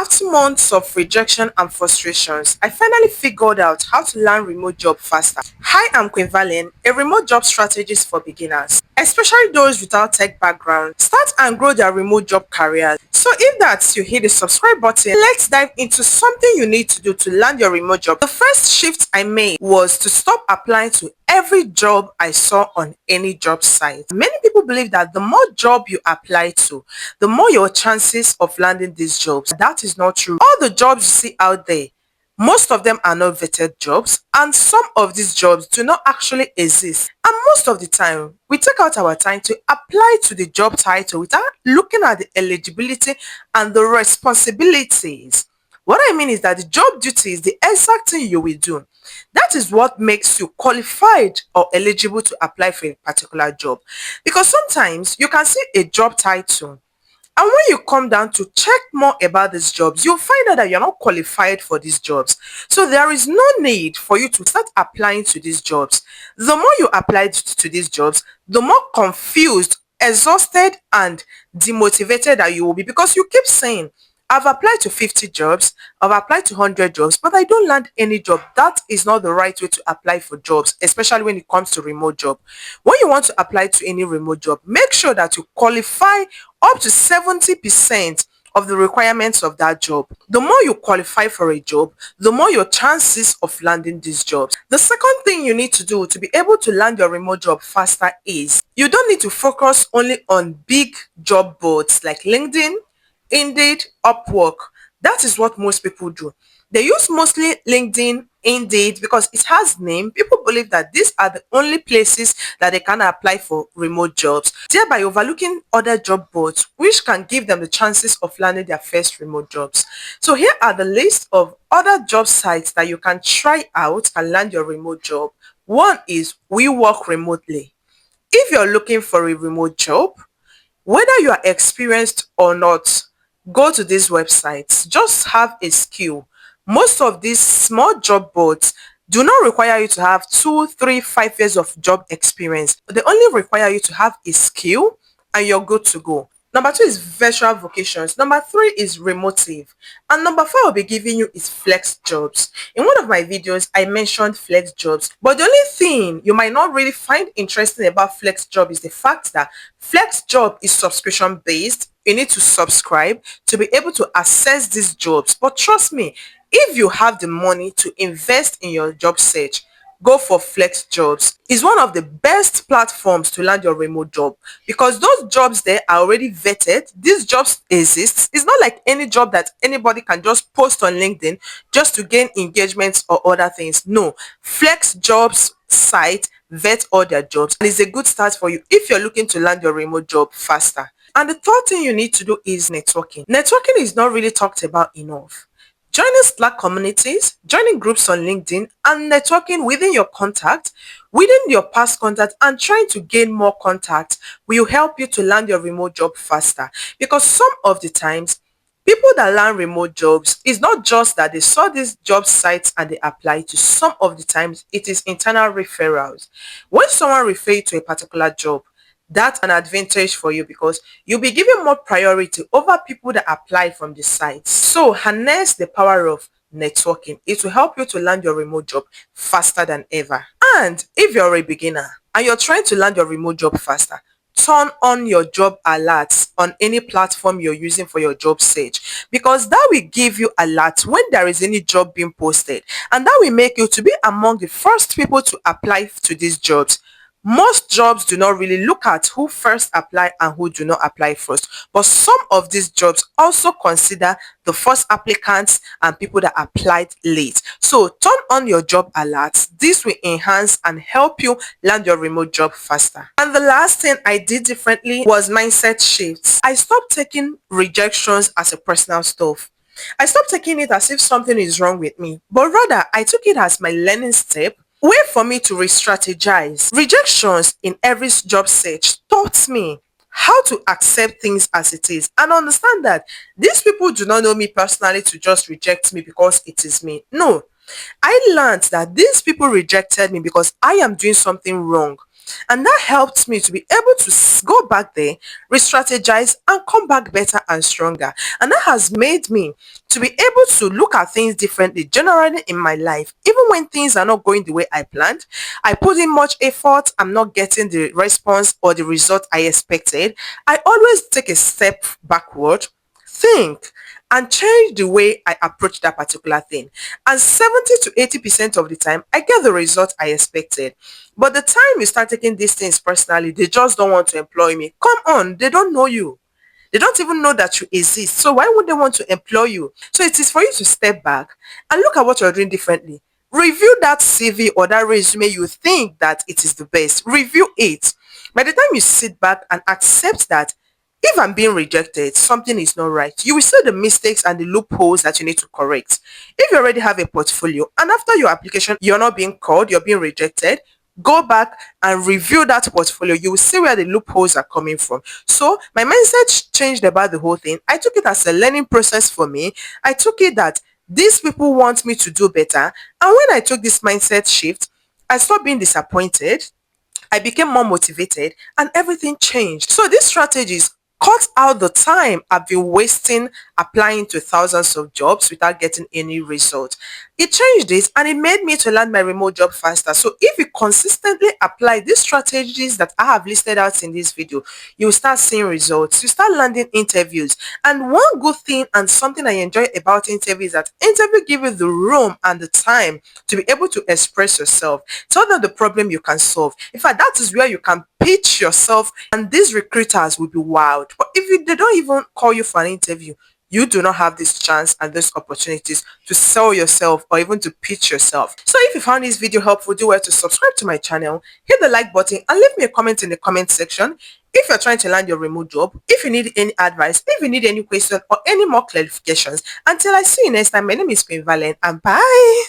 After months of rejection and frustrations, I finally figured out how to land remote job faster. Hi, I'm Queen Valen, a remote job strategist for beginners, especially those without tech background. Start and grow their remote job careers. So if that's you, hit the subscribe button. Let's dive into something you need to do to land your remote job. The first shift I made was to stop applying to every job I saw on any job site. Many people believe that the more job you apply to, the more your chances of landing these jobs. That is not true. All the jobs you see out there, most of them are not vetted jobs, and some of these jobs do not actually exist. And most of the time, we take out our time to apply to the job title without looking at the eligibility and the responsibilities. What I mean is that the job duty is the exact thing you will do. That is what makes you qualified or eligible to apply for a particular job. Because sometimes you can see a job title, and when you come down to check more about these jobs, you'll find out that you're not qualified for these jobs. So there is no need for you to start applying to these jobs. The more you apply to these jobs, the more confused, exhausted, and demotivated that you will be, because you keep saying, I've applied to 50 jobs, I've applied to 100 jobs, but I don't land any job. That is not the right way to apply for jobs, especially when it comes to remote job. When you want to apply to any remote job, make sure that you qualify up to 70% of the requirements of that job. The more you qualify for a job, the more your chances of landing these jobs. The second thing you need to do to be able to land your remote job faster is you don't need to focus only on big job boards like LinkedIn, Indeed, Upwork. That is what most people do. They use mostly LinkedIn, Indeed, because it has name. People believe that these are the only places that they can apply for remote jobs, thereby overlooking other job boards, which can give them the chances of landing their first remote jobs. So here are the list of other job sites that you can try out and land your remote job. One is We Work Remotely. If you're looking for a remote job, whether you are experienced or not, go to these websites. Just have a skill. Most of these small job boards do not require you to have 2, 3, 5 years of job experience. They only require you to have a skill and you're good to go. Number 2 is virtual vocations. Number 3 is remotive. And number 4 I'll be giving you is flex jobs. In one of my videos, I mentioned flex jobs. But the only thing you might not really find interesting about flex job is the fact that flex job is subscription based. You need to subscribe to be able to access these jobs. But trust me, if you have the money to invest in your job search, go for flex jobs. It's one of the best platforms to land your remote job, because those jobs there are already vetted. These jobs exist. It's not like any job that anybody can just post on LinkedIn just to gain engagements or other things. No, flex jobs site vet all their jobs, and it's a good start for you if you're looking to land your remote job faster. And the third thing you need to do is networking. Networking is not really talked about enough. Joining Slack communities, joining groups on LinkedIn, and networking within your contact, within your past contact, and trying to gain more contact will help you to land your remote job faster. Because some of the times, people that land remote jobs, it's not just that they saw these job sites and they apply to. Some of the times, it is internal referrals. When someone refers you to a particular job, that's an advantage for you, because you'll be given more priority over people that apply from the sites. So harness the power of networking. It will help you to land your remote job faster than ever. And if you're a beginner and you're trying to land your remote job faster, turn on your job alerts on any platform you're using for your job search, because that will give you alerts when there is any job being posted, and that will make you to be among the first people to apply to these jobs. Most jobs do not really look at who first apply and who do not apply first, but some of these jobs also consider the first applicants and people that applied late. So turn on your job alerts. This will enhance and help you land your remote job faster. And the last thing I did differently was mindset shifts. I stopped taking rejections as a personal stuff. I stopped taking it as if something is wrong with me, but rather I took it as my learning step, way for me to re-strategize. Rejections in every job search taught me how to accept things as it is and understand that these people do not know me personally to just reject me because it is me. No, I learned that these people rejected me because I am doing something wrong. And that helped me to be able to go back there, re-strategize, and come back better and stronger. And that has made me to be able to look at things differently generally in my life. Even when things are not going the way I planned, I put in much effort, I'm not getting the response or the result I expected, I always take a step backward, think, and change the way I approach that particular thing. And 70 to 80% of the time, I get the result I expected. But the time you start taking these things personally, they just don't want to employ me. Come on, they don't know you. They don't even know that you exist. So why would they want to employ you? So it is for you to step back and look at what you're doing differently. Review that CV or that resume you think that it is the best. Review it. By the time you sit back and accept that if I'm being rejected, something is not right, you will see the mistakes and the loopholes that you need to correct. If you already have a portfolio and after your application, you're not being called, you're being rejected, go back and review that portfolio. You will see where the loopholes are coming from. So my mindset changed about the whole thing. I took it as a learning process for me. I took it that these people want me to do better. And when I took this mindset shift, I stopped being disappointed. I became more motivated and everything changed. So these strategies cut out the time I've been wasting applying to thousands of jobs without getting any result. It changed this and it made me to land my remote job faster. So if you consistently apply these strategies that I have listed out in this video, you will start seeing results. You start landing interviews. And one good thing and something I enjoy about interviews is that interview give you the room and the time to be able to express yourself. Tell them the problem you can solve. In fact, that is where you can pitch yourself and these recruiters will be wild. But if they don't even call you for an interview, you do not have this chance and these opportunities to sell yourself or even to pitch yourself. So if you found this video helpful, do well to subscribe to my channel, hit the like button and leave me a comment in the comment section. If you're trying to land your remote job, if you need any advice, if you need any question or any more clarifications, until I see you next time, my name is Queen Valen and bye.